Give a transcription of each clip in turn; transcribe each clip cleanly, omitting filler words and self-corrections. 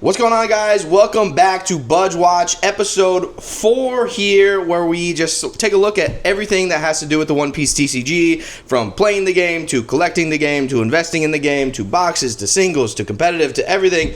What's going on, guys? Welcome back to Budge Watch episode 4 here, where we just take a look at everything that has to do with the One Piece TCG, from playing the game to collecting the game to investing in the game to boxes to singles to competitive to everything.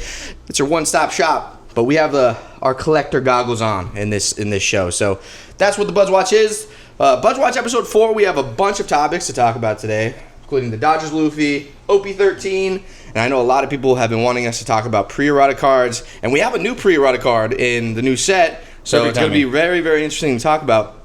It's your one-stop shop, but we have our collector goggles on in this show. So that's what the Budge Watch is. Budge Watch episode 4, we have a bunch of topics to talk about today, including the Dodgers Luffy, OP-13, and I know a lot of people have been wanting us to talk about Pre-Errata cards, and we have a new Pre-Errata card in the new set, so it's going to be very, very interesting to talk about.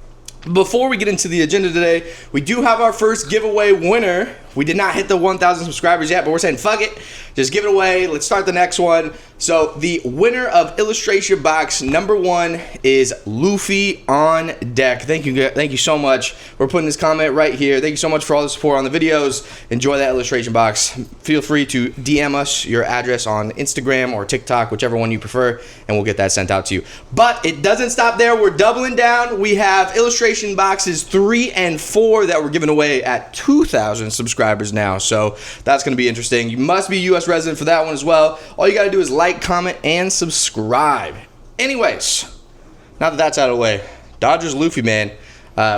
Before we get into the agenda today, we do have our first giveaway winner. We did not hit the 1,000 subscribers yet, but we're saying fuck it. Just give it away. Let's start the next one. So the winner of illustration box number 1 is Luffy on deck. Thank you so much. We're putting this comment right here. Thank you so much for all the support on the videos. Enjoy that illustration box. Feel free to DM us your address on Instagram or TikTok, whichever one you prefer, and we'll get that sent out to you. But it doesn't stop there. We're doubling down. We have illustration boxes 3 and 4 that we're giving away at 2,000 subscribers now. So that's going to be interesting. You must be a U.S. resident for that one as well. All you got to do is like, comment, and subscribe. Anyways, now that that's out of the way, Dodgers Luffy, man.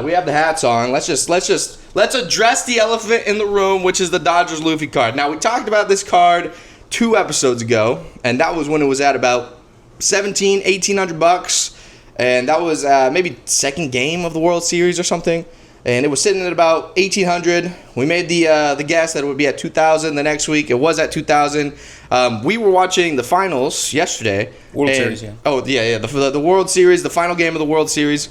We have the hats on. Let's address the elephant in the room, which is the Dodgers Luffy card. Now, we talked about this card 2 episodes ago, and that was when it was at about $1,800, and that was maybe second game of the World Series or something. And it was sitting at about $1,800. We made the guess that it would be at $2,000 the next week. It was at $2,000. We were watching the finals yesterday. World Series, yeah. Oh, yeah. The World Series, the final game of the World Series,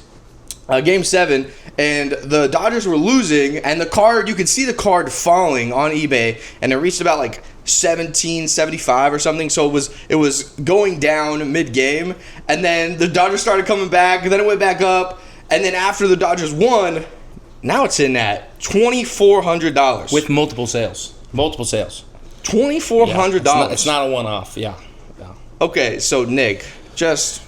Game 7. And the Dodgers were losing, and the card, you could see the card falling on eBay, and it reached about like $17.75 or something. So it was going down mid-game, and then the Dodgers started coming back, and then it went back up, and then after the Dodgers won, now it's in at $2,400 with multiple sales. $2,400. Yeah, it's not a one-off. Yeah. Okay, so Nick, just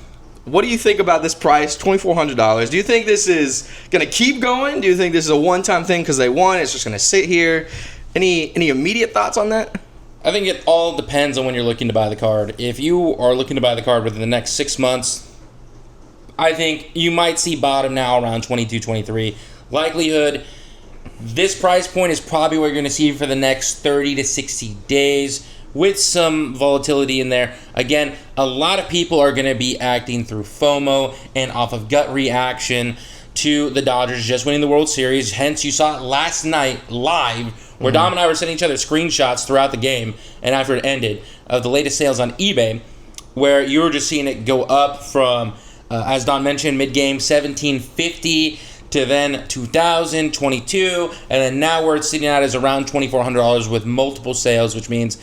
what do you think about this price? $2,400. Do you think this is gonna keep going? Do you think this is a one-time thing because they won? It's just gonna sit here. Any immediate thoughts on that? I think it all depends on when you're looking to buy the card. If you are looking to buy the card within the next 6 months, I think you might see bottom now around 22, 23. Likelihood, this price point is probably what you're going to see for the next 30 to 60 days with some volatility in there. Again, a lot of people are going to be acting through FOMO and off of gut reaction to the Dodgers just winning the World Series. Hence, you saw it last night live where Dom and I were sending each other screenshots throughout the game and after it ended of the latest sales on eBay, where you were just seeing it go up from, as Don mentioned, mid-game $1,750 to then $2,000, $22, and then now where it's sitting at is around $2,400 with multiple sales, which means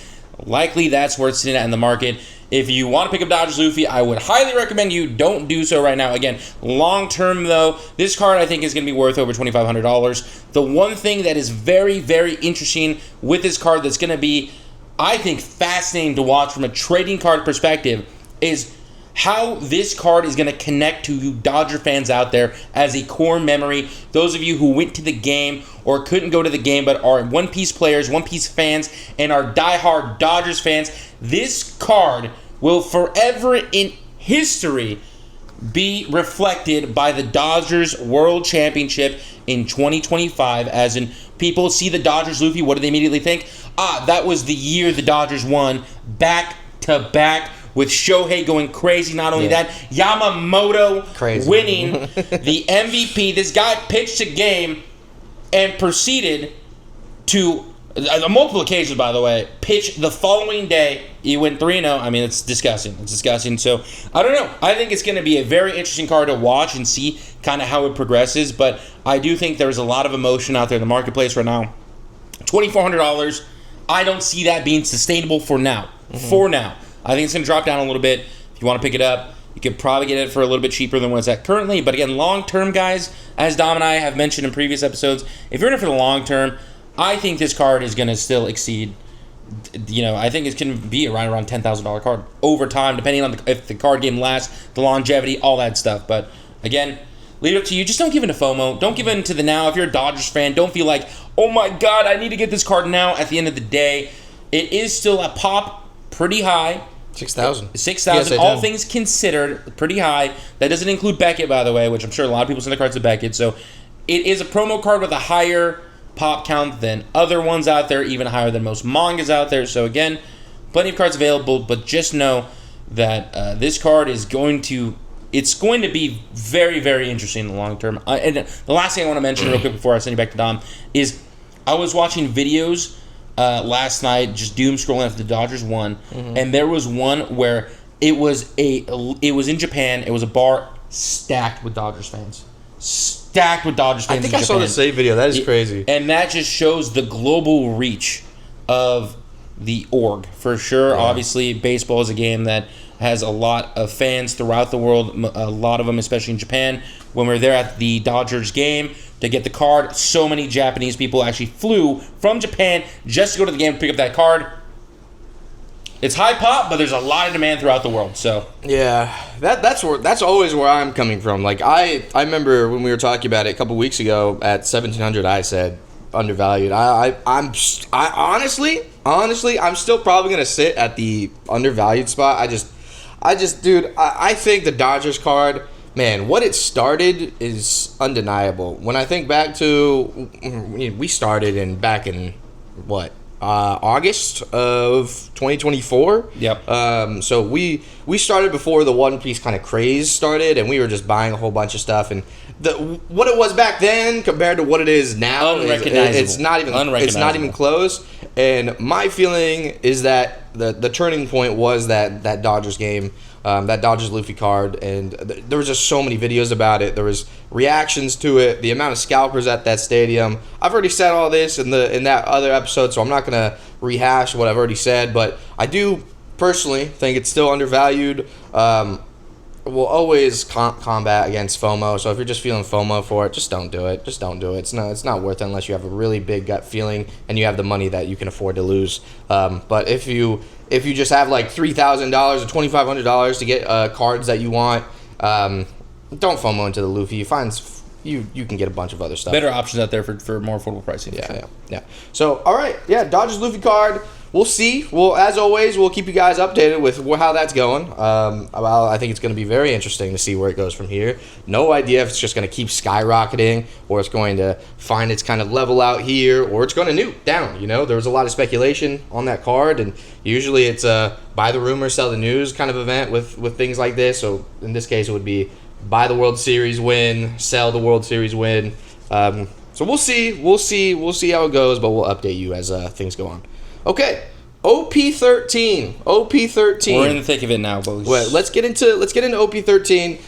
likely that's where it's sitting at in the market. If you want to pick up Dodgers Luffy, I would highly recommend you don't do so right now. Again, long term though, this card I think is going to be worth over $2,500. The one thing that is very, very interesting with this card that's going to be, I think, fascinating to watch from a trading card perspective is how this card is going to connect to you Dodger fans out there as a core memory. Those of you who went to the game or couldn't go to the game but are One Piece players, One Piece fans, and are diehard Dodgers fans, this card will forever in history be reflected by the Dodgers World Championship in 2025. As in, people see the Dodgers Luffy, what do they immediately think? That was the year the Dodgers won back-to-back with Shohei going crazy. Not only that, Yamamoto winning the MVP. This guy pitched a game and proceeded to, on multiple occasions, by the way, pitch the following day. He went 3-0. I mean, it's disgusting. So, I don't know. I think it's going to be a very interesting card to watch and see kind of how it progresses. But I do think there's a lot of emotion out there in the marketplace right now. $2,400, I don't see that being sustainable for now. For now. I think it's going to drop down a little bit. If you want to pick it up, you could probably get it for a little bit cheaper than what it's at currently. But again, long term, guys, as Dom and I have mentioned in previous episodes, if you're in it for the long term, I think this card is going to still exceed, I think it's going to be right around $10,000 card over time, depending on if the card game lasts, the longevity, all that stuff. But again, leave it up to you. Just don't give in to FOMO. Don't give in to the now. If you're a Dodgers fan, don't feel like, oh my God, I need to get this card now. At the end of the day, it is still a pop pretty high. 6,000. 6,000. All things considered, pretty high. That doesn't include Beckett, by the way, which I'm sure a lot of people send their cards to Beckett. So it is a promo card with a higher pop count than other ones out there, even higher than most mangas out there. So again, plenty of cards available, but just know that this card is going to be very, very interesting in the long term. And the last thing I want to mention real quick before I send you back to Dom is I was watching videos last night, just doom scrolling after the Dodgers won, and there was one where it was in Japan. It was a bar stacked with Dodgers fans. I think I saw the same video. That is crazy. And that just shows the global reach of the org, for sure. Yeah. Obviously, baseball is a game that has a lot of fans throughout the world, a lot of them, especially in Japan. When we were there at the Dodgers game to get the card, so many Japanese people actually flew from Japan just to go to the game to pick up that card. It's high pop, but there's a lot of demand throughout the world. So yeah, that's always where I'm coming from. Like I remember when we were talking about it a couple weeks ago at 1,700, I said undervalued. I'm honestly, I'm still probably gonna sit at the undervalued spot. I think the Dodgers card, man, what it started is undeniable. When I think back to, we started back in what? August of 2024. Yep. So we started before the One Piece kind of craze started, and we were just buying a whole bunch of stuff. And what it was back then compared to what it is now, it's not even close. And my feeling is that the turning point was that Dodgers game. That Dodgers Luffy card, and there was just so many videos about it. There was reactions to it, the amount of scalpers at that stadium. I've already said all this in that other episode, so I'm not gonna rehash what I've already said. But I do personally think it's still undervalued. We'll always combat against FOMO. So if you're just feeling FOMO for it, just don't do it. Just don't do it. It's not worth it unless you have a really big gut feeling and you have the money that you can afford to lose. But if you just have like $3,000 or $2,500 to get cards that you want, don't FOMO into the Luffy. You can get a bunch of other stuff. Better options out there for more affordable pricing. Yeah. So all right, Dodgers Luffy card. We'll see. Well, as always, we'll keep you guys updated with how that's going. I think it's going to be very interesting to see where it goes from here. No idea if it's just going to keep skyrocketing or it's going to find its kind of level out here or it's going to nuke down. There was a lot of speculation on that card, and usually it's a buy the rumor, sell the news kind of event with things like this. So in this case, it would be buy the World Series win, sell the World Series win. So we'll see how it goes, but we'll update you as things go on. Okay, OP-13. We're in the thick of it now, boys. Well, let's get into OP-13.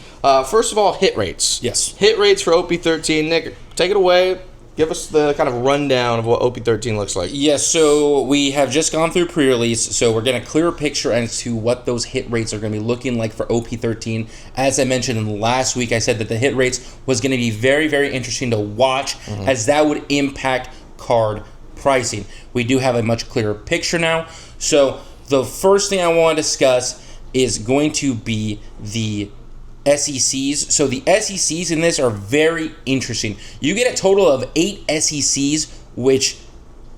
First of all, hit rates. Yes. Hit rates for OP-13. Nick, take it away. Give us the kind of rundown of what OP-13 looks like. Yes, so we have just gone through pre-release, so we're getting a clearer picture as to what those hit rates are going to be looking like for OP-13. As I mentioned in last week, I said that the hit rates was going to be very, very interesting to watch, as that would impact card pricing. We do have a much clearer picture now. So the first thing I want to discuss is going to be the SECs. So the SECs in this are very interesting. You get a total of 8 SECs, which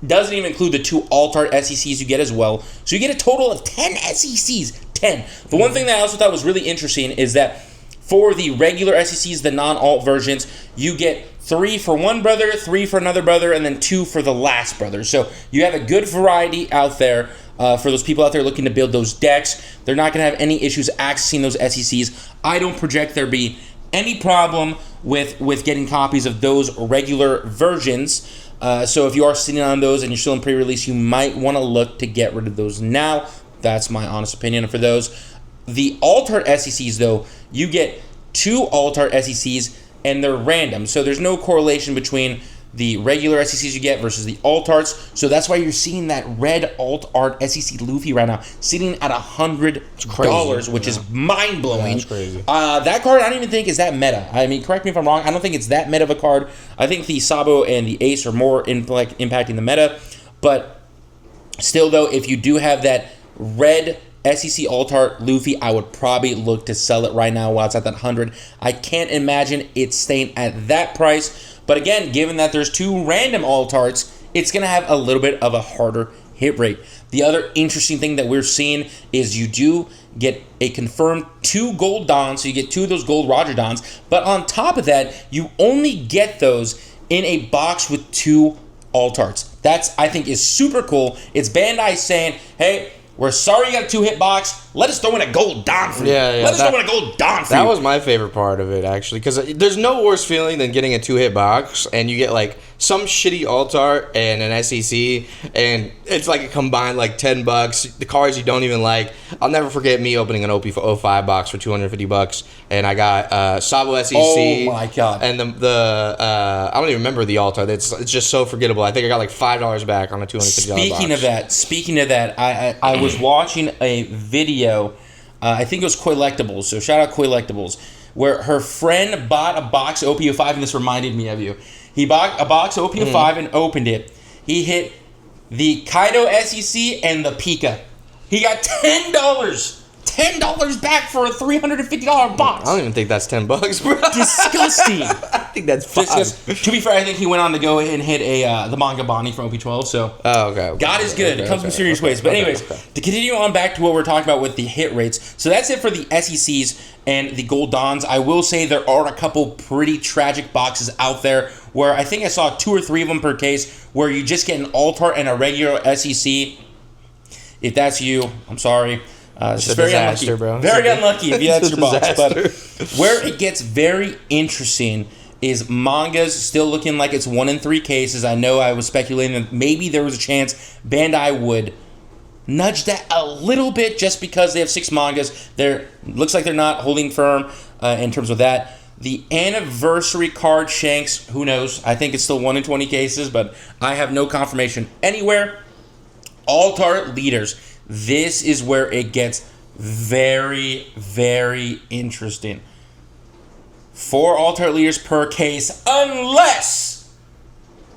doesn't even include the 2 alt-art SECs you get as well. So you get a total of 10 SECs. 10. The one thing that I also thought was really interesting is that for the regular SECs, the non-alt versions, you get 3 for one brother, 3 for another brother, and then 2 for the last brother. So you have a good variety out there for those people out there looking to build those decks. They're not going to have any issues accessing those SECs. I don't project there be any problem with getting copies of those regular versions. So if you are sitting on those and you're still in pre-release, you might want to look to get rid of those now. That's my honest opinion for those. The alt-art SECs, though, you get 2 alt-art SECs, and they're random. So there's no correlation between the regular SECs you get versus the alt-arts. So that's why you're seeing that red alt-art SEC Luffy right now sitting at $100, which is mind-blowing. Yeah, that's crazy. That card, I don't even think is that meta. I mean, correct me if I'm wrong. I don't think it's that meta of a card. I think the Sabo and the Ace are more impacting the meta. But still, though, if you do have that red SEC alt-art Luffy, I would probably look to sell it right now while it's at that 100. I can't imagine it staying at that price. But again, given that there's 2 random alt-arts, it's going to have a little bit of a harder hit rate. The other interesting thing that we're seeing is you do get a confirmed 2 gold Dons, so you get 2 of those gold Roger Dons, but on top of that, you only get those in a box with 2 alt arts. That's, I think, is super cool. It's Bandai saying, hey, we're sorry you got a 2-hit box. Let us throw in a gold Don for you. Let us throw in a gold Don for you. That was my favorite part of it, actually, because there's no worse feeling than getting a 2-hit box and you get like some shitty alt art and an SEC, and it's like a combined like $10. The cards you don't even like. I'll never forget me opening an OP-05 box for $250, and I got Sabo SEC. Oh my god! And the I don't even remember the alt art. It's just so forgettable. I think I got like $5 back on a $250 box. Speaking of that, I was watching a video. I think it was Collectibles. So shout out Collectibles, where her friend bought a box of OP-05, and this reminded me of you. He bought a box of OP-05 and opened it. He hit the Kaido SEC and the Pika. He got $10 back for a $350 box. I don't even think that's $10, bro. Disgusting. I think that's fine. To be fair, I think he went on to go and hit the manga Bonnie from OP-12. So God is good. It comes in serious ways. But anyways, to continue on back to what we're talking about with the hit rates. So that's it for the SECs and the Gold Dons. I will say there are a couple pretty tragic boxes out there where I think I saw 2 or 3 of them per case where you just get an alt art and a regular SEC. If that's you, I'm sorry. It's just very unlucky, bro. Very unlucky if that's your box. But where it gets very interesting is mangas still looking like it's 1 in 3 cases. I know I was speculating that maybe there was a chance Bandai would nudge that a little bit just because they have 6 mangas. Looks like they're not holding firm in terms of that. The anniversary card Shanks, who knows? I think it's still 1 in 20 cases, but I have no confirmation anywhere. Alt art leaders. This is where it gets very, very interesting. 4 alt art leaders per case, unless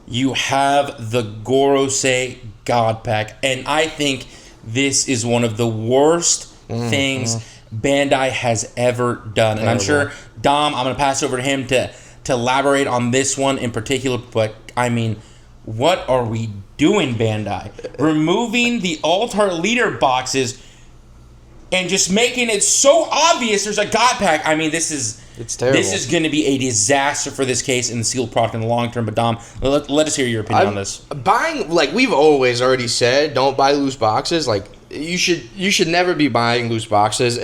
you have the Gorosei God Pack. And I think this is one of the worst things Bandai has ever done. And I'm sure, Dom, I'm going to pass over to him to elaborate on this one in particular. But, I mean, what are we doing, Bandai? Removing the alt art leader boxes and just making it so obvious there's a God Pack. I mean, it's terrible. This is going to be a disaster for this case and the sealed product in the long term. But Dom, let us hear your opinion on this. Buying, like we've always already said, don't buy loose boxes. Like you should never be buying loose boxes,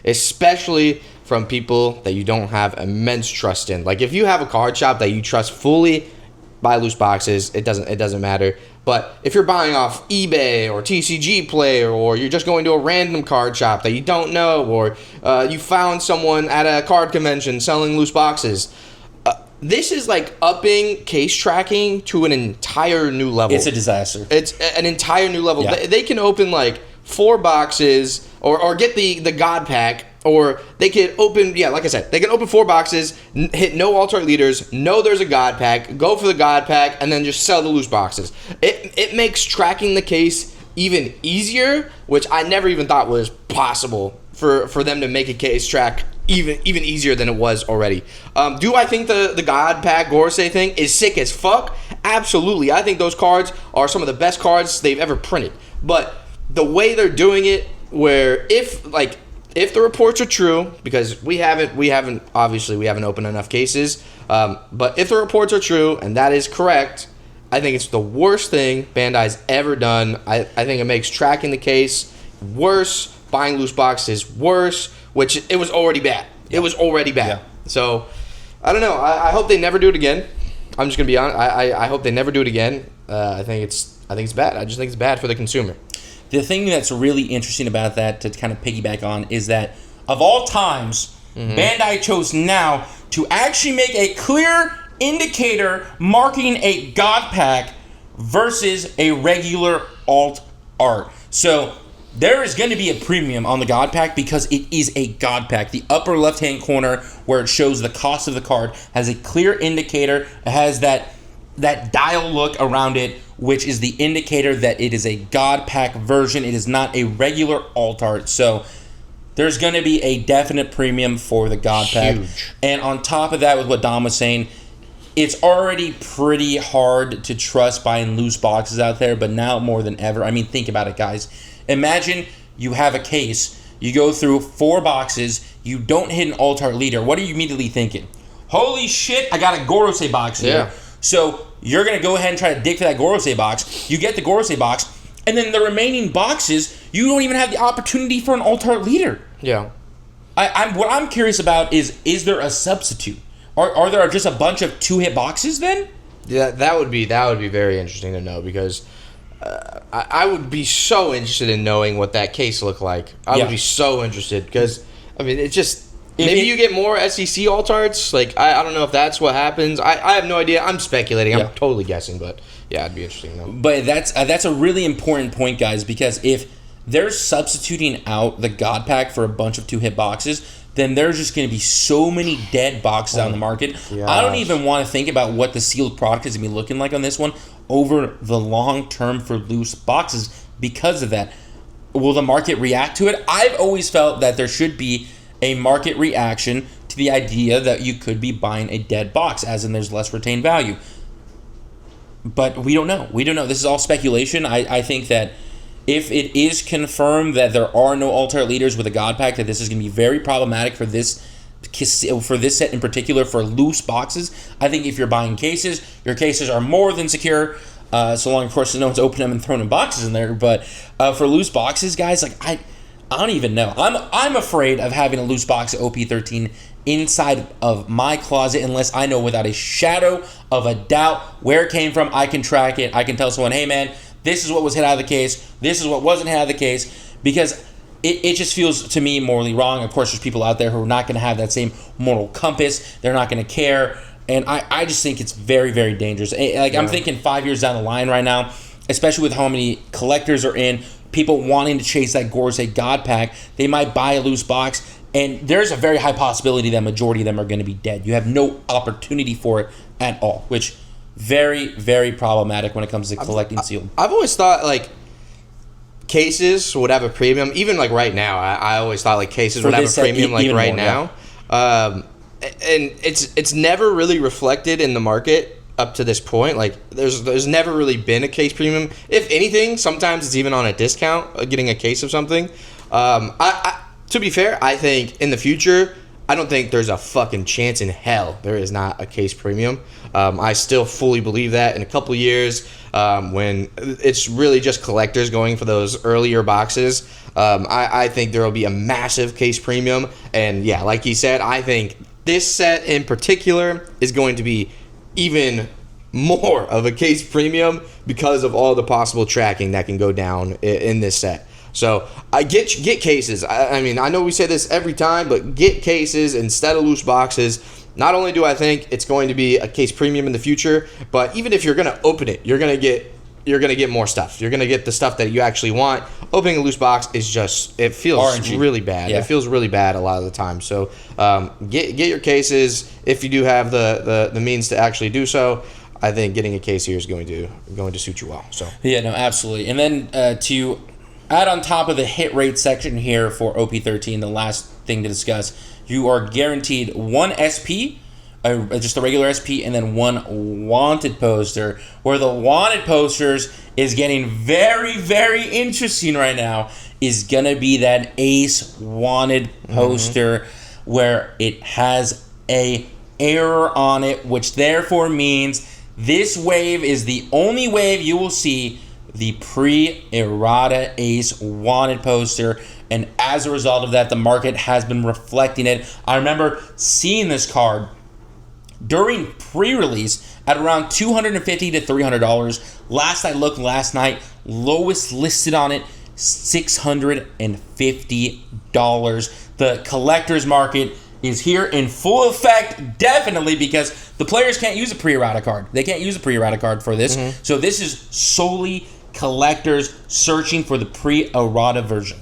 especially from people that you don't have immense trust in. Like if you have a card shop that you trust fully, buy loose boxes. It doesn't matter. But if you're buying off eBay or TCG Player, or you're just going to a random card shop that you don't know, or you found someone at a card convention selling loose boxes, this is like upping case tracking to an entire new level. It's a disaster. It's an entire new level. Yeah. They can open like 4 boxes or get the God Pack. Or they could open, like I said, they can open 4 boxes, hit no alt art leaders, know there's a God Pack, go for the God Pack, and then just sell the loose boxes. It makes tracking the case even easier, which I never even thought was possible for them to make a case track even easier than it was already. Do I think the God Pack Gorosei thing is sick as fuck? Absolutely. I think those cards are some of the best cards they've ever printed. But the way they're doing it, where if the reports are true, because we haven't opened enough cases, but if the reports are true and that is correct, I think it's the worst thing Bandai's ever done. I think it makes tracking the case worse, buying loose boxes worse, which it was already bad. Yeah. It was already bad. Yeah. So I don't know. I hope they never do it again. I'm just gonna be honest. I hope they never do it again. I think it's bad. I just think it's bad for the consumer. The thing that's really interesting about that, to kind of piggyback on, is that of all times, Bandai chose now to actually make a clear indicator marking a God Pack versus a regular alt art. So there is going to be a premium on the God Pack because it is a God Pack. The upper left-hand corner where it shows the cost of the card has a clear indicator. It has that dial look around it, which is the indicator that it is a God Pack version. It is not a regular alt art. So there's going to be a definite premium for the God Pack. Huge. And on top of that, with what Dom was saying, it's already pretty hard to trust buying loose boxes out there, but now more than ever. I mean, think about it, guys. Imagine you have a case, you go through 4 boxes, you don't hit an alt-art leader. What are you immediately thinking? Holy shit, I got a Gorosei box here. Yeah. So you're going to go ahead and try to dig for that Gorosei box. You get the Gorosei box, and then the remaining boxes, you don't even have the opportunity for an alt-art leader. Yeah. What I'm curious about is there a substitute? Are there just a bunch of 2-hit boxes then? Yeah, that would be very interesting to know, because I would be so interested in knowing what that case looked like. I would be so interested, because I mean, it's just maybe you get more SEC alt-arts. Like I don't know if that's what happens. I have no idea. I'm speculating. I'm totally guessing, but yeah, it'd be interesting to know. But that's a really important point, guys, because if they're substituting out the God Pack for a bunch of 2-hit boxes, then there's just going to be so many dead boxes out in the market. Yes. I don't even want to think about what the sealed product is going to be looking like on this one over the long term for loose boxes because of that. Will the market react to it? I've always felt that there should be a market reaction to the idea that you could be buying a dead box, as in there's less retained value. But we don't know. This is all speculation. I think that if it is confirmed that there are no alternate leaders with a God Pack, that this is going to be very problematic for this set in particular for loose boxes. I think if you're buying cases, your cases are more than secure, so long, of course, no one's opening them and throwing boxes in there. But for loose boxes, guys, like I don't even know. I'm afraid of having a loose box of OP-13 inside of my closet unless I know without a shadow of a doubt where it came from. I can track it. I can tell someone, hey, man, this is what was hit out of the case. This is what wasn't hit out of the case. Because it just feels to me morally wrong. Of course, there's people out there who are not going to have that same moral compass. They're not going to care. And I just think it's very, very dangerous. Like I'm thinking 5 years down the line right now, especially with how many collectors are in, people wanting to chase that Gorosei God Pack, they might buy a loose box, and there's a very high possibility that majority of them are going to be dead. You have no opportunity for it at all, which very, very problematic when it comes to collecting sealed. I've always thought, like, cases would have a premium. Even, like, right now, I always thought, like, cases would have a premium, like, right now. And it's never really reflected in the market up to this point. Like, there's never really been a case premium. If anything, sometimes it's even on a discount, getting a case of something. To be fair, I think in the future, I don't think there's a fucking chance in hell there is not a case premium. I still fully believe that in a couple years, when it's really just collectors going for those earlier boxes, I think there will be a massive case premium. And yeah, like he said, I think this set in particular is going to be even more of a case premium because of all the possible tracking that can go down in this set. So I get cases. I mean, I know we say this every time, but get cases instead of loose boxes. Not only do I think it's going to be a case premium in the future, but even if you're going to open it, you're going to get more stuff. You're going to get the stuff that you actually want. Opening a loose box is just, it feels RNG. Really bad. Yeah. It feels really bad a lot of the time. So get your cases if you do have the means to actually do so. I think getting a case here is going to suit you well. So yeah, no, absolutely. And then to add on top of the hit rate section here for OP-13, the last thing to discuss, you are guaranteed one SP, just a regular SP, and then one wanted poster, where the wanted posters is getting very, very interesting right now, is going to be that Ace wanted poster where it has a error on it, which therefore means this wave is the only wave you will see the Pre-Errata Ace wanted poster, and as a result of that, the market has been reflecting it. I remember seeing this card during pre-release at around $250 to $300. Last I looked last night, lowest listed on it, $650. The collector's market is here in full effect, definitely, because the players can't use a Pre-Errata card. They can't use a Pre-Errata card for this. So this is solely collectors searching for the Pre-Errata version.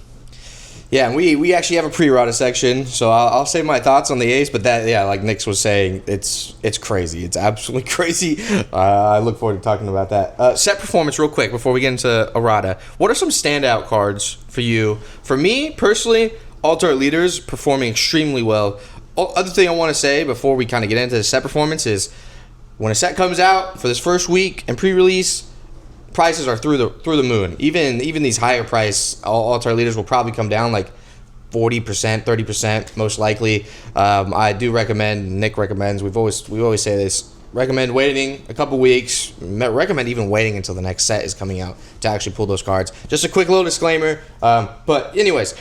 Yeah, and we actually have a Pre-Errata section, so I'll say my thoughts on the Ace, but that, yeah, like Nick was saying, it's crazy. It's absolutely crazy. I look forward to talking about that. Set performance real quick before we get into Errata. What are some standout cards for you? For me, personally, Altar Leaders performing extremely well. Other thing I want to say before we kind of get into the set performance is when a set comes out for this first week and pre-release, prices are through the moon. Even these higher price all-star leaders will probably come down like 40%, 30% most likely. I do recommend, Nick recommends, we always say this, recommend waiting a couple weeks, recommend even waiting until the next set is coming out to actually pull those cards. Just a quick little disclaimer. But anyways,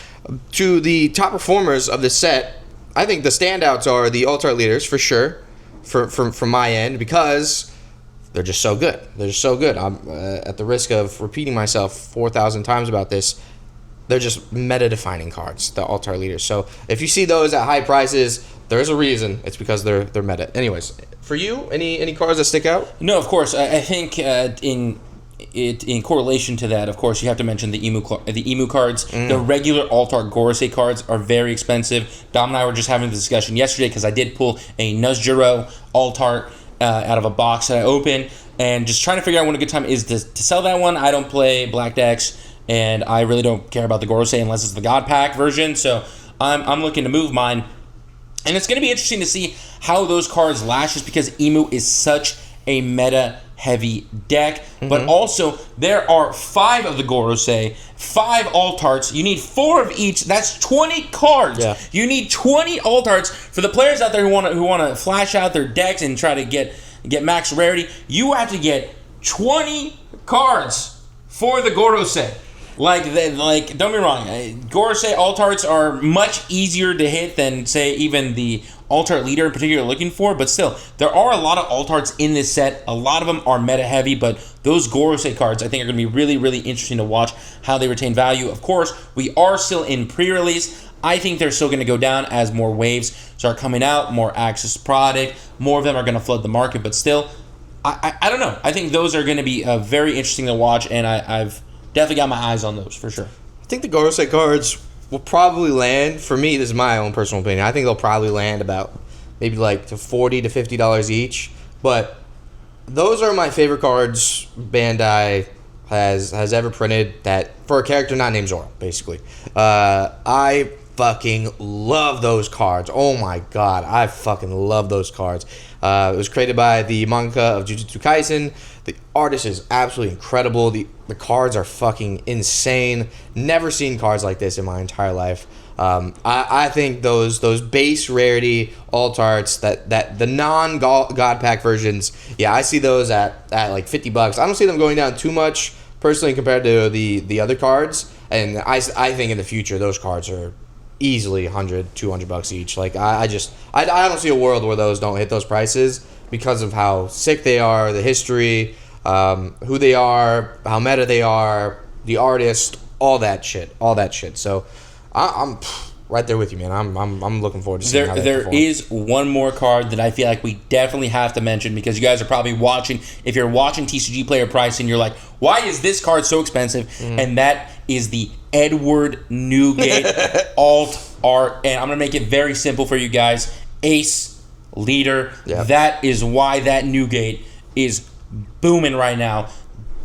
to the top performers of this set, I think the standouts are the all-star leaders for sure, from my end, because they're just so good. They're just so good. I'm at the risk of repeating myself 4,000 times about this. They're just meta-defining cards, the all-star leaders. So if you see those at high prices, there's a reason. It's because they're meta. Anyways, for you, any cards that stick out? No, of course. I think in correlation to that, of course, you have to mention the emu cards. The regular Altar Gorosei cards are very expensive. Dom and I were just having the discussion yesterday because I did pull a Nuzjuro Altar out of a box that I opened, and just trying to figure out when a good time is to sell that one. I don't play Black decks, and I really don't care about the Gorosei unless it's the God Pack version, so I'm looking to move mine. And it's going to be interesting to see how those cards last, just because Emu is such a meta-heavy deck. But also, there are 5 of the Gorosei, 5 Altarts. You need 4 of each. That's 20 cards. Yeah. You need 20 Altarts. For the players out there who want to flash out their decks and try to get max rarity, you have to get 20 cards for the Gorosei. Like, don't get me wrong, Gorosei Altarts are much easier to hit than, say, even the Altart leader in particular looking for, but still, there are a lot of Altarts in this set. A lot of them are meta-heavy, but those Gorosei cards, I think, are going to be really, really interesting to watch how they retain value. Of course, we are still in pre-release. I think they're still going to go down as more waves start coming out, more access to product, more of them are going to flood the market, but still, I don't know. I think those are going to be very interesting to watch, and I've definitely got my eyes on those for sure. I think the Gorosei cards will probably land, for me, this is my own personal opinion, I think they'll probably land about maybe like to $40 to $50 each. But those are my favorite cards Bandai has ever printed, that for a character not named Zoro, basically. I fucking love those cards. Oh my god, I fucking love those cards. It was created by the mangaka of Jujutsu Kaisen. The artist is absolutely incredible. The cards are fucking insane. Never seen cards like this in my entire life. I think those base rarity Altarts, that the non-God Pack versions, yeah, I see those at like $50. I don't see them going down too much personally compared to the other cards. And I think in the future those cards are easily $100, $200 each. Like I don't see a world where those don't hit those prices because of how sick they are, the history, who they are, how meta they are, the artist, all that shit. So I'm right there with you, man. I'm looking forward to seeing how they perform. There is one more card that I feel like we definitely have to mention, because you guys are probably watching. If you're watching TCG player pricing, you're like, why is this card so expensive? And that is the Edward Newgate alt art. And I'm going to make it very simple for you guys. Ace leader. Yep. That is why that Newgate is booming right now.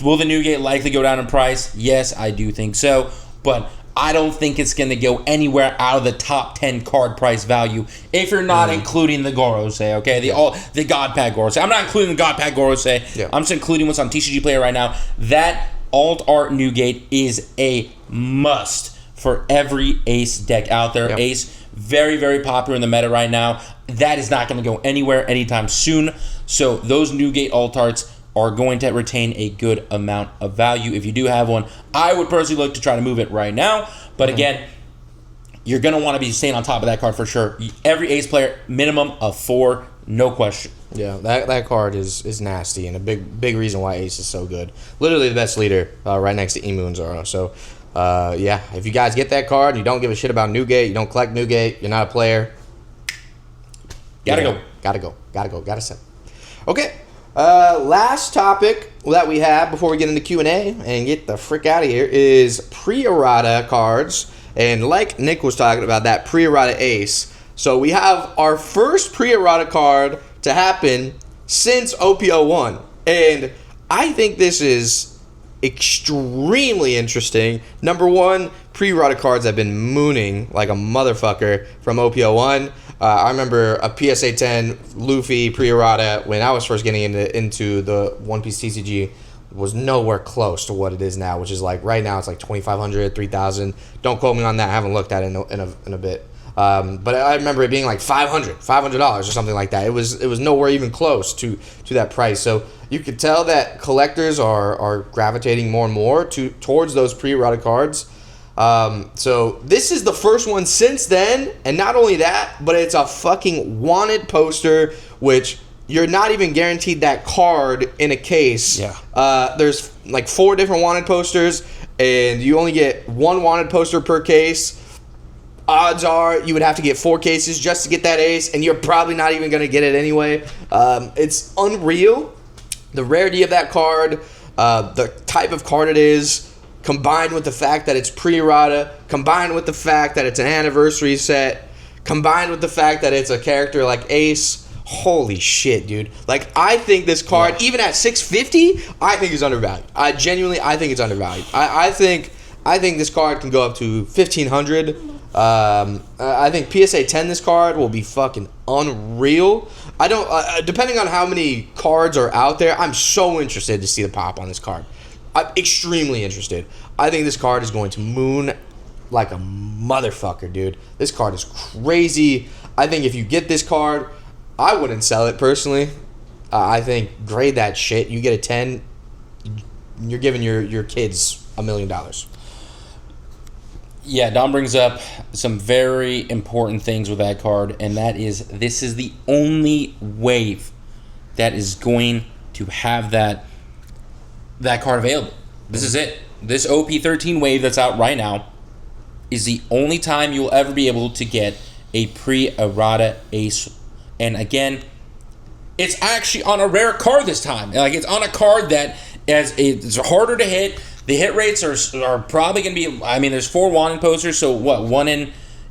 Will the Newgate likely go down in price? Yes, I do think so. But I don't think it's going to go anywhere out of the top 10 card price value if you're not including the Gorosei, okay? The God Pack Gorosei. I'm not including the God Pack Gorosei. Yeah. I'm just including what's on TCG Player right now. That alt art Newgate is a must for every Ace deck out there. Yep. Ace, very, very popular in the meta right now. That is not going to go anywhere anytime soon. So those Newgate alt arts are going to retain a good amount of value. If you do have one, I would personally look to try to move it right now. But again, you're going to want to be staying on top of that card for sure. Every Ace player, minimum of 4, no question. Yeah, that card is nasty, and a big reason why Ace is so good. Literally the best leader, right next to Emu and Zoro. So, yeah, if you guys get that card, you don't give a shit about Newgate, you don't collect Newgate, you're not a player. Gotta set. Okay. Last topic that we have before we get into Q&A and get the frick out of here is pre-errata cards. And like Nick was talking about, that pre-errata Ace. So we have our first pre-errata card to happen since OP-01. And I think this is extremely interesting. Number one, pre-errata cards have been mooning like a motherfucker from OP-01. I remember a PSA 10 Luffy Pre-Errata when I was first getting into the One Piece TCG was nowhere close to what it is now, which is like right now it's like 2,500, 3,000. Don't quote me on that. I haven't looked at it in a bit. But I remember it being like $500 or something like that. It was nowhere even close to that price. So you could tell that collectors are gravitating more and more towards those pre-errata cards. So this is the first one since then, and not only that, but it's a fucking wanted poster, which you're not even guaranteed that card in a case. Yeah. There's like 4 different wanted posters, and you only get 1 wanted poster per case. Odds are you would have to get 4 cases just to get that ace, and you're probably not even going to get it anyway. It's unreal. The rarity of that card, the type of card it is, combined with the fact that it's pre-errata, combined with the fact that it's an anniversary set, combined with the fact that it's a character like Ace. Holy shit, dude. Like, I think this card, even at $650, I think is undervalued. I think it's undervalued. I think this card can go up to $1,500. I think PSA 10 this card will be fucking unreal. I don't depending on how many cards are out there, I'm so interested to see the pop on this card. I'm extremely interested. I think this card is going to moon like a motherfucker, dude. This card is crazy. I think if you get this card, I wouldn't sell it personally. I think grade that shit. You get a 10, you're giving your kids $1 million. Yeah, Dom brings up some very important things with that card, and that is this is the only wave that is going to have that card available. This is it. This OP-13 wave that's out right now is the only time you'll ever be able to get a pre-errata ace. And again, it's actually on a rare card this time. Like, it's on a card that it's harder to hit. The hit rates are probably going to be, I mean, there's 4 wanted posters, so what,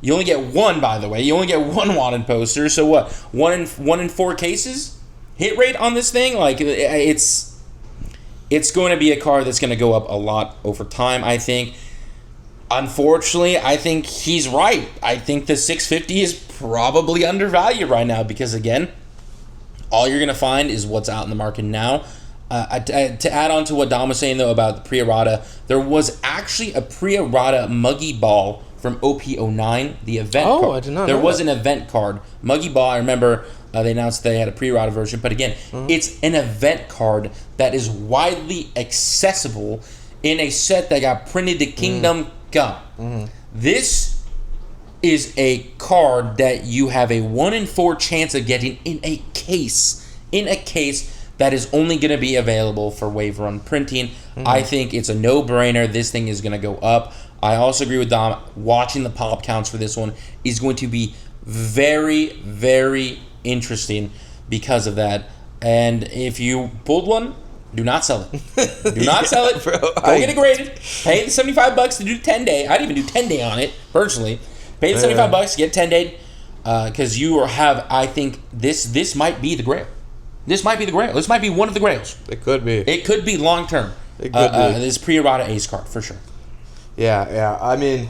you only get 1, by the way. You only get 1 wanted poster, so what, 1 in 4 cases? Hit rate on this thing? Like, it's going to be a card that's going to go up a lot over time, I think. Unfortunately, I think he's right. I think the 650 is probably undervalued right now because, again, all you're going to find is what's out in the market now. To add on to what Dom was saying, though, about the pre-errata, there was actually a pre-errata Muggy Ball from OP-09, the event card. I did not There know was that. an event card. Muggy Ball, I remember they announced they had a pre-errata version, but again, it's an event card that is widely accessible in a set that got printed to Kingdom Come. This is a card that you have a 1 in 4 chance of getting in a case that is only going to be available for wave run printing. I think it's a no-brainer. This thing is going to go up. I also agree with Dom. Watching the pop counts for this one is going to be very, very interesting because of that. And if you pulled one, do not sell it. Do not sell it. Bro, Go get it graded. Pay the $75 to do 10-day. I'd even do 10-day on it, personally. Pay the $75 to get 10-day because you have, I think, this might be the grail. This might be the grail. This might be one of the grails. It could be. It could be long term. It could be. This pre-errata ace card, for sure. Yeah. I mean,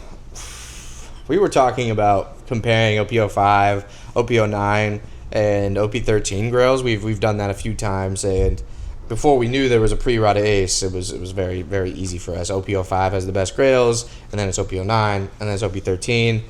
we were talking about comparing OP-05, OP-09, and OP-13 grails. We've done that a few times, and before we knew there was a pre-errata ace, it was very, very easy for us. OP-05 has the best grails, and then it's OP-09, and then it's OP-13.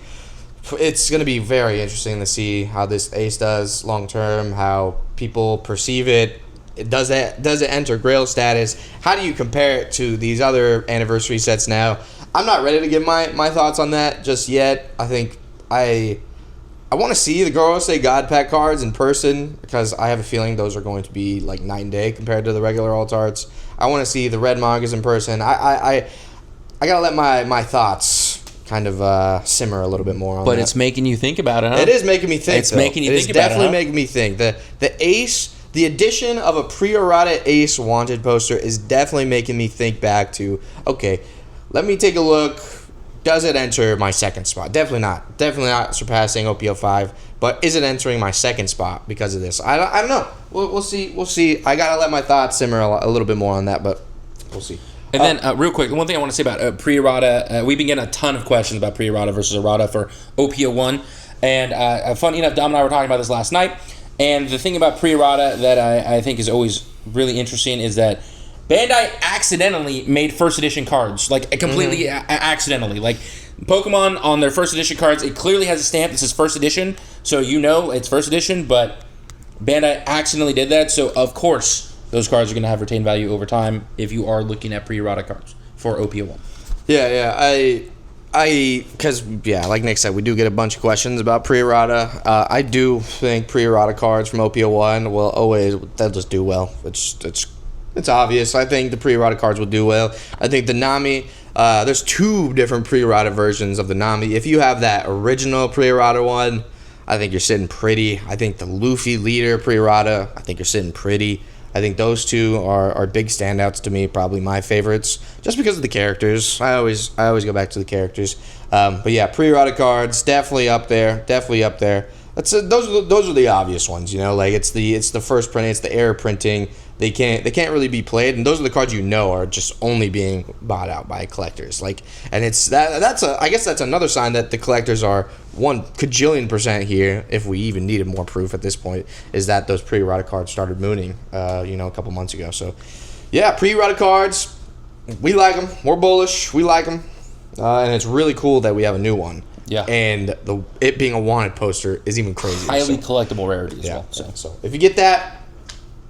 It's going to be very interesting to see how this ace does long term, how people perceive it. Does it enter grail status? How do you compare it to these other anniversary sets now? I'm not ready to give my thoughts on that just yet. I think I want to see the Gorosei God Pack cards in person because I have a feeling those are going to be like night and day compared to the regular alt arts. I want to see the red mangas in person. I gotta let my thoughts kind of simmer a little bit more on that. But it's making you think about it, huh? It is making me think. It's making you think about it, It's definitely huh? making me think. The ace, the addition of a pre-errata ace wanted poster is definitely making me think back to, okay, let me take a look. Does it enter my second spot? Definitely not. Definitely not surpassing OP-05. But is it entering my second spot because of this? I don't know. We'll see. We'll see. I gotta let my thoughts simmer a little bit more on that, but we'll see. And then, real quick, one thing I want to say about pre-errata, we've been getting a ton of questions about pre-errata versus errata for OP-01. And funny enough, Dom and I were talking about this last night. And the thing about Pre-Errata that I think is always really interesting is that Bandai accidentally made first edition cards, like completely accidentally. Like Pokemon on their first edition cards, it clearly has a stamp that says first edition, so you know it's first edition, but Bandai accidentally did that, so of course those cards are going to have retained value over time if you are looking at Pre-Errata cards for OP-01. Because like Nick said, we do get a bunch of questions about Pre-Errata. I do think Pre-Errata cards from OP-01 will always, they'll just do well. It's obvious. I think the Pre-Errata cards will do well. I think the Nami, there's 2 different Pre-Errata versions of the Nami. If you have that original Pre-Errata one, I think you're sitting pretty. I think the Luffy leader Pre-Errata, I think you're sitting pretty. I think those 2 are big standouts to me, probably my favorites, just because of the characters. I always go back to the characters. But yeah, Pre-Errata cards definitely up there. Those are the obvious ones, you know. Like it's the first printing, it's the error printing. They can't really be played, and those are the cards you know are just only being bought out by collectors. Like, and it's I guess that's another sign that the collectors are 1 kajillion% here. If we even needed more proof at this point, is that those Pre-Errata cards started mooning, a couple months ago. So, yeah, Pre-Errata cards, we like them. We're bullish. We like them, and it's really cool that we have a new one. Yeah, and it being a wanted poster is even crazier. Highly collectible rarity as well. So if you get that,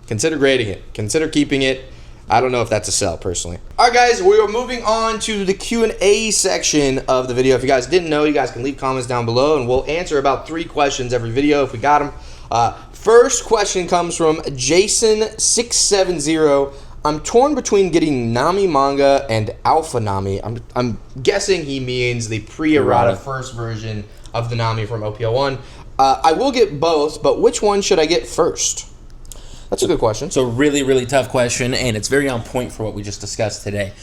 consider grading it. Consider keeping it. I don't know if that's a sell, personally. All right, guys, we are moving on to the Q&A section of the video. If you guys didn't know, you guys can leave comments down below, and we'll answer about 3 questions every video if we got them. First question comes from Jason670. I'm torn between getting Nami manga and Alpha Nami. I'm guessing he means the Pre-Errata first version of the Nami from OP-01. I will get both, but which one should I get first? That's a good question. It's a really, really tough question, and it's very on point for what we just discussed today.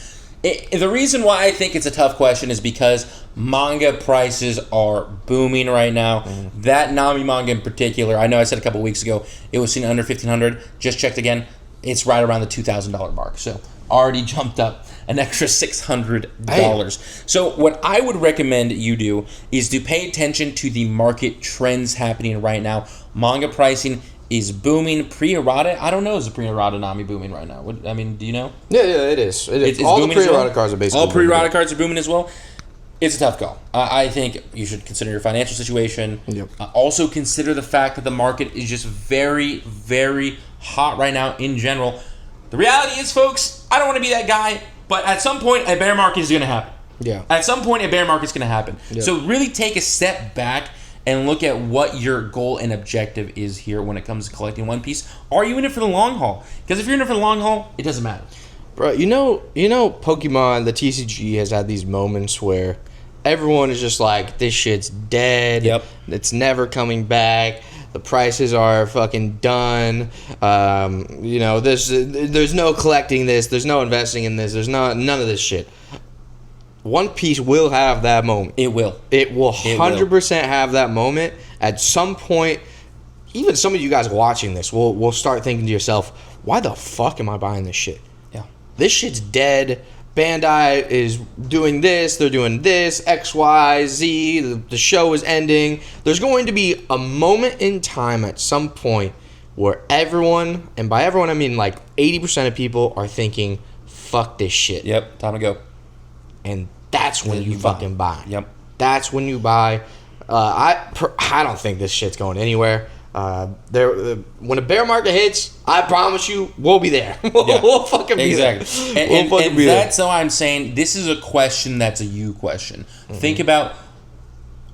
The reason why I think it's a tough question is because manga prices are booming right now. That Nami manga in particular, I know I said a couple weeks ago, it was seen under $1,500. Just checked again. It's right around the $2,000 mark. So already jumped up an extra $600. Damn. So what I would recommend you do is to pay attention to the market trends happening right now. Manga pricing is booming. Pre-Errata, I don't know, is the Pre-Errata Nami booming right now? Do you know? Yeah, it is. All the Pre-Errata cards are basically all Pre-Errata cards are booming as well. It's a tough call. I think you should consider your financial situation. Yep. Also consider the fact that the market is just very, very hot right now in general. The reality is, folks, I don't want to be that guy, but at some point, a bear market is going to happen. Yeah. At some point, a bear market is going to happen. Yep. So really take a step back and look at what your goal and objective is here when it comes to collecting One Piece. Are you in it for the long haul? Because if you're in it for the long haul, it doesn't matter. Bro, you know Pokemon, the TCG has had these moments where everyone is just like, this shit's dead. Yep. It's never coming back. The prices are fucking done. There's no collecting this. There's no investing in this. There's none of this shit. One Piece will have that moment. It will. It will 100% have that moment. At some point, even some of you guys watching this will start thinking to yourself, why the fuck am I buying this shit? Yeah. This shit's dead. Bandai is doing this. They're doing this. X, Y, Z. The show is ending. There's going to be a moment in time at some point where everyone, and by everyone I mean like 80% of people, are thinking, fuck this shit. Yep, time to go. And that's when you fucking buy. Yep. That's when you buy. I don't think this shit's going anywhere. When a bear market hits, I promise you, we'll be there. We'll fucking be there. And that's why I'm saying this is a question that's a you question. Mm-hmm. Think about,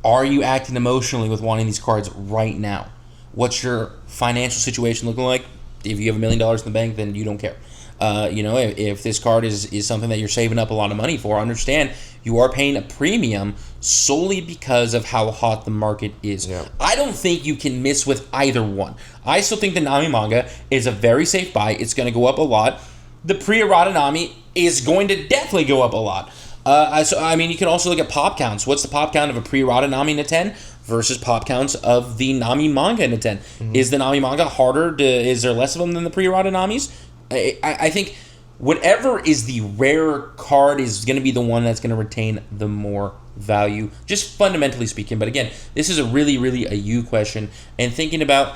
are you acting emotionally with wanting these cards right now? What's your financial situation looking like? If you have $1 million in the bank, then you don't care. If this card is something that you're saving up a lot of money for, understand you are paying a premium solely because of how hot the market is. Yeah. I don't think you can miss with either one. I still think the Nami manga is a very safe buy. It's going to go up a lot. The Pre-Errata Nami is going to definitely go up a lot. You can also look at pop counts. What's the pop count of a Pre-Errata Nami in a 10 versus pop counts of the Nami manga in a 10? Mm-hmm. Is the Nami manga harder? Is there less of them than the Pre-Errata Namis? I think whatever is the rare card is going to be the one that's going to retain the more value, just fundamentally speaking. But again, this is a really a you question, and thinking about,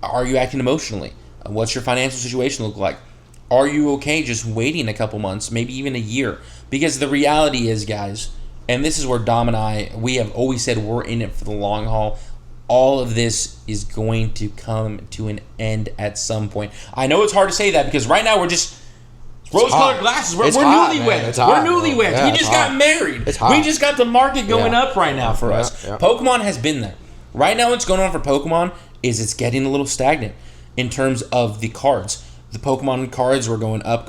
are you acting emotionally? What's your financial situation look like? Are you okay just waiting a couple months, maybe even a year? Because the reality is, guys, and this is where Dom and I, we have always said we're in it for the long haul. All of this is going to come to an end at some point. I know it's hard to say that because right now we're just rose-colored glasses. We're newlyweds. We're newlyweds. Yeah, we just got married. We just got the market going up right now for us. Yeah. Pokemon has been there. Right now what's going on for Pokemon is it's getting a little stagnant in terms of the cards. The Pokemon cards were going up.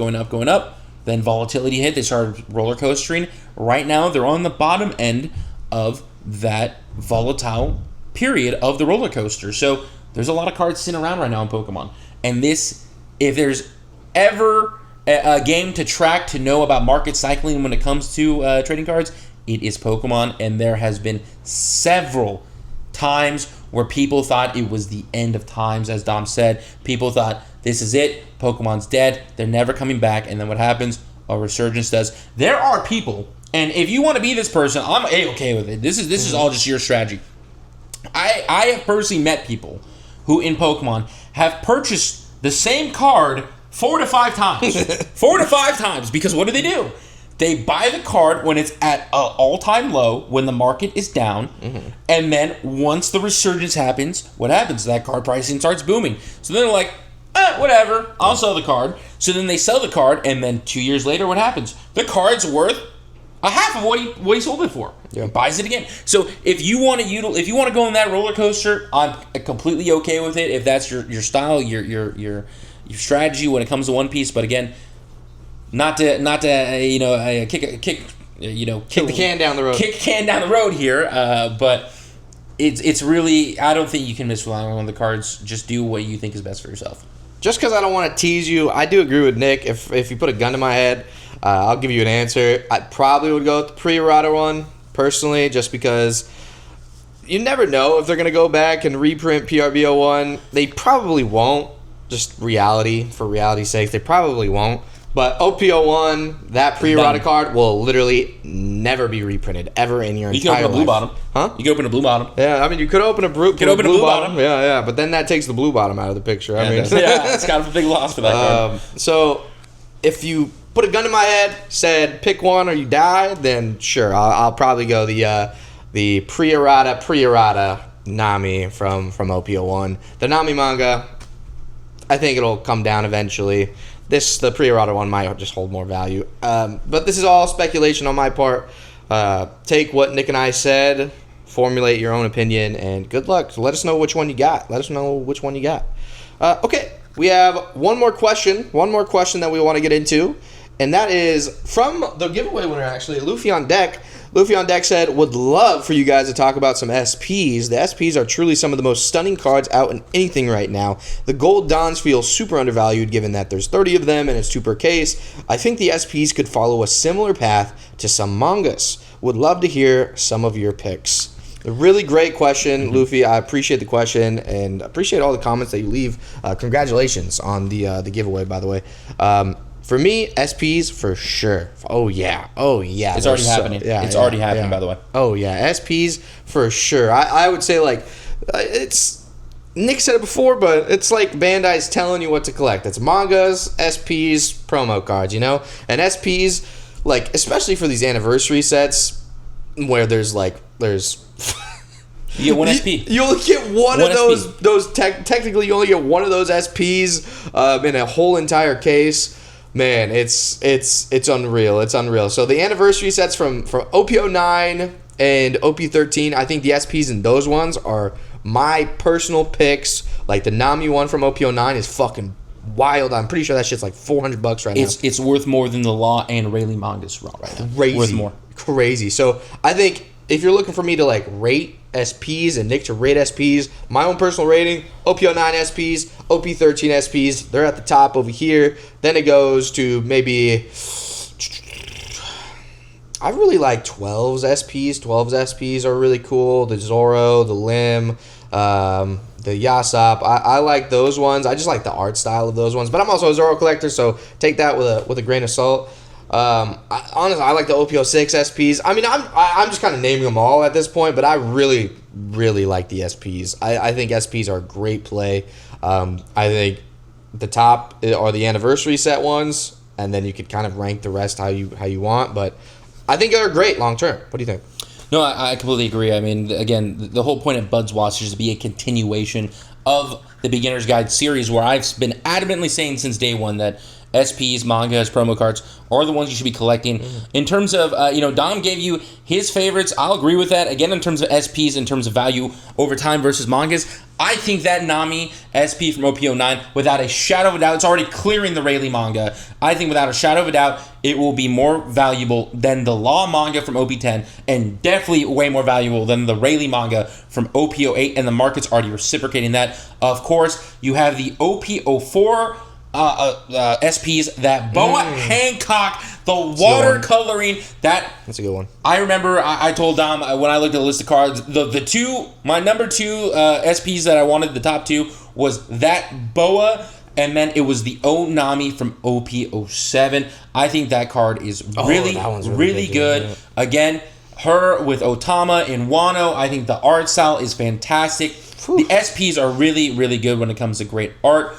Then volatility hit. They started roller coastering. Right now, they're on the bottom end of that volatile period of the roller coaster. So there's a lot of cards sitting around right now in Pokemon. And this, if there's ever a game to track to know about market cycling when it comes to trading cards, it is Pokemon. And there has been several times where people thought it was the end of times, as Dom said. People thought, this is it, Pokemon's dead, they're never coming back, and then what happens? A resurgence does. There are people, and if you want to be this person, I'm okay with it. This is all just your strategy. I have personally met people who in Pokemon have purchased the same card 4 to 5 times. 4 to 5 times, because what do? They buy the card when it's at an all-time low, when the market is down, and then once the resurgence happens, what happens? That card pricing starts booming. So then they're like, whatever, I'll sell the card. So then they sell the card, and then 2 years later, what happens? The card's worth a half of what he sold it for. Yeah. He buys it again. So if you want to go on that roller coaster, I'm completely okay with it. If that's your style, your strategy when it comes to One Piece. But again, not to kick the can down the road. Kick the can down the road here, but it's really, I don't think you can miss relying on the cards. Just do what you think is best for yourself. Just because I don't want to tease you, I do agree with Nick. If you put a gun to my head, I'll give you an answer. I probably would go with the Pre-Errata one, personally, just because you never know if they're going to go back and reprint PRBO 1. They probably won't. Just reality, for reality's sake, they probably won't. But OP-01, that Pre-Errata card will literally never be reprinted ever in your entire life. You can open a blue bottom. Huh? You can open a blue bottom. Yeah, I mean, you could open a blue bottom. Yeah, but then that takes the blue bottom out of the picture. I mean, it's kind of a big loss for that card. So, if you put a gun to my head, said pick one or you die, then sure, I'll probably go the Pre-Errata Nami from OP-01. The Nami manga, I think it'll come down eventually. The Pre-Errata one might just hold more value. But this is all speculation on my part. Take what Nick and I said, formulate your own opinion, and good luck. So let us know which one you got. Okay, we have one more question that we want to get into, and that is from the giveaway winner, actually, Luffy on Deck. Luffy on Deck said, would love for you guys to talk about some SPs. The SPs are truly some of the most stunning cards out in anything right now. The Gold Dons feel super undervalued given that there's 30 of them and it's 2 per case. I think the SPs could follow a similar path to some mangas. Would love to hear some of your picks. A really great question, Luffy. I appreciate the question and appreciate all the comments that you leave. Congratulations on the giveaway, by the way. For me, SPs for sure. Oh yeah. It's already happening. It's already happening, by the way. Oh yeah, SPs for sure. I would say like it's Nick said it before, but it's like Bandai's telling you what to collect. It's mangas, SPs, promo cards, And SPs, like especially for these anniversary sets where there's you get one SP. You only get one of those. Technically, you only get one of those SPs in a whole entire case. Man, it's unreal. It's unreal. So the anniversary sets from OP-09 and OP-13, I think the SPs in those ones are my personal picks. Like the Nami one from OP-09 is fucking wild. I'm pretty sure that shit's like $400 right now. It's worth more than the Law and Rayleigh mangas right now. Crazy. Worth more. Crazy. So I think if you're looking for me to like rate SPs and Nick to rate SPs, my own personal rating, OP-09 SPs, OP-13 SPs, they're at the top over here. Then it goes to maybe, I really like 12's SPs. 12's SPs are really cool. The Zoro, the Lim, the Yasop. I like those ones. I just like the art style of those ones. But I'm also a Zoro collector, so take that with a grain of salt. Honestly, I like the OP-06 SPs. I mean, I'm just kind of naming them all at this point, but I really, really like the SPs. I think SPs are a great play. I think the top are the anniversary set ones, and then you could kind of rank the rest how you want. But I think they're great long term. What do you think? No, I completely agree. I mean, again, the whole point of Bud's Watch is to be a continuation of the Beginner's Guide series, where I've been adamantly saying since day one that SPs, mangas, promo cards are the ones you should be collecting. In terms of, Dom gave you his favorites. I'll agree with that. Again, in terms of SPs, in terms of value over time versus mangas, I think that Nami SP from OP-09, without a shadow of a doubt, it's already clearing the Rayleigh manga. I think without a shadow of a doubt, it will be more valuable than the Law manga from OP-10, and definitely way more valuable than the Rayleigh manga from OP-08, and the market's already reciprocating that. Of course, you have the OP-04 SPs, that Boa Hancock, the watercoloring, that's a good one. I remember I told Dom when I looked at the list of cards, my number two SPs that I wanted, the top two, was that Boa, and then it was the Nami from OP-07. I think that card is really good. Yeah. Again, her with Otama and Wano, I think the art style is fantastic. The SPs are really, really good when it comes to great art.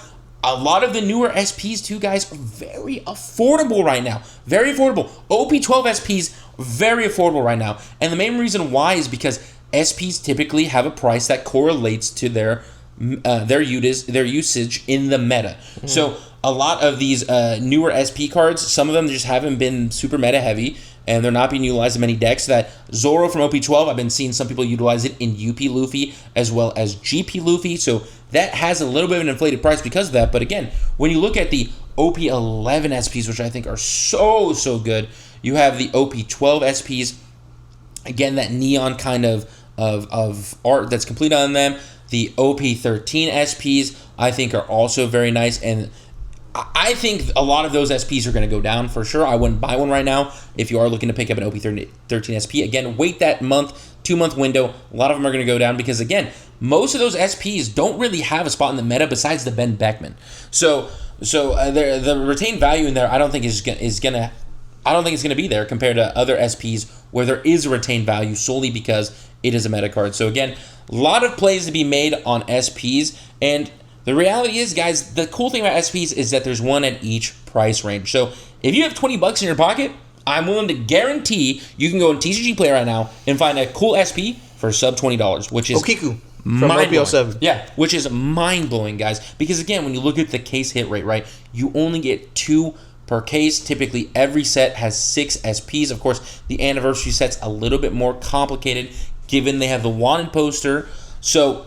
A lot of the newer SPs, too, guys, are very affordable right now. Very affordable. OP-12 SPs, very affordable right now. And the main reason why is because SPs typically have a price that correlates to their usage in the meta. So a lot of these newer SP cards, some of them just haven't been super meta heavy, and they're not being utilized in many decks. That Zoro from OP-12, I've been seeing some people utilize it in UP Luffy as well as GP Luffy, so that has a little bit of an inflated price because of that. But again, when you look at the OP-11 SPs, which I think are so good, you have the OP-12 SPs, again, that neon kind of art that's complete on them. The OP-13 SPs, I think, are also very nice, and I think a lot of those SPs are going to go down for sure. I wouldn't buy one right now if you are looking to pick up an OP-13 SP. Again, wait that 2-month window. A lot of them are going to go down because, again, most of those SPs don't really have a spot in the meta besides the Ben Beckman. So the retained value in there, I don't think is going to be there compared to other SPs where there is a retained value solely because it is a meta card. So again, a lot of plays to be made on SPs, and the reality is, guys, the cool thing about SPs is that there's one at each price range. So if you have $20 in your pocket, I'm willing to guarantee you can go in TCG Play right now and find a cool SP for sub $20, which is Okiku from OP-07. Yeah, which is mind-blowing, guys. Because again, when you look at the case hit rate, right, you only get 2 per case. Typically, every set has 6 SPs. Of course, the anniversary set's a little bit more complicated given they have the wanted poster. So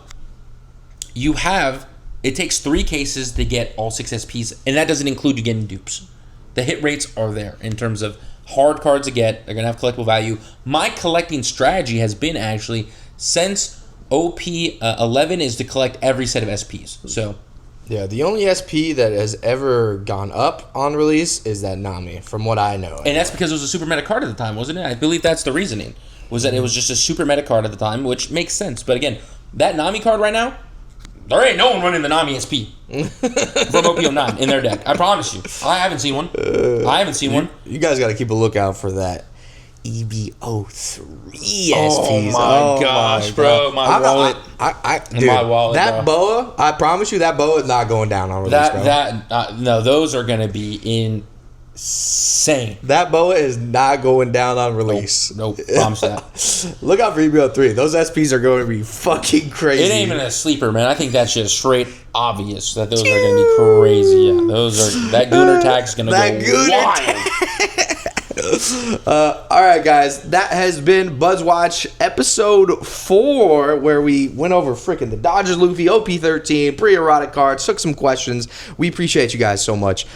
it takes 3 cases to get all 6 SPs, and that doesn't include you getting dupes. The hit rates are there in terms of hard cards to get. They're going to have collectible value. My collecting strategy has been actually, since OP-11, is to collect every set of SPs. So yeah, the only SP that has ever gone up on release is that Nami, from what I know. And that's because it was a super meta card at the time, wasn't it? I believe that's the reasoning, was that it was just a super meta card at the time, which makes sense. But again, that Nami card right now, there ain't no one running the Nami SP from OP-09 in their deck. I promise you. I haven't seen one. You guys got to keep a lookout for that EV03 SPs. Oh my gosh, bro. My wallet. Dude, my wallet, that bro. Boa, I promise you, that Boa is not going down on release, bro. No, those are going to be insane. That Boa is not going down on release. Nope, promise that. Look out for EV03. Those SPs are going to be fucking crazy. It ain't even a sleeper, man. I think that's just straight obvious that those are going to be crazy. Yeah, that Gooner tag is going to go wild. All right, guys, that has been Buzzwatch episode 4, where we went over freaking the Dodgers Luffy, OP-13, pre-errata cards, took some questions. We appreciate you guys so much.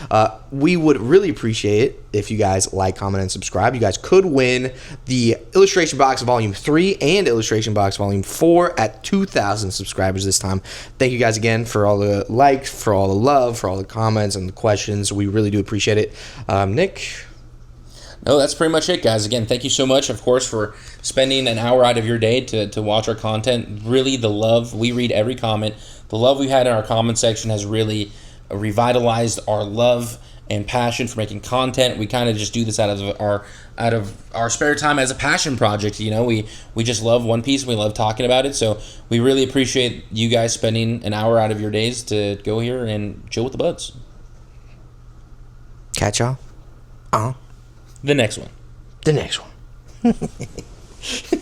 We would really appreciate it if you guys like, comment, and subscribe. You guys could win the Illustration Box Volume 3 and Illustration Box Volume 4 at 2,000 subscribers this time. Thank you guys again for all the likes, for all the love, for all the comments and the questions. We really do appreciate it. Nick? No, that's pretty much it, guys. Again, thank you so much, of course, for spending an hour out of your day to watch our content. Really, the love, we read every comment. The love we had in our comment section has really revitalized our love and passion for making content. We kind of just do this out of our spare time as a passion project. You know, we just love One Piece and we love talking about it. So we really appreciate you guys spending an hour out of your days to go here and chill with the buds. Catch y'all. The next one. The next one.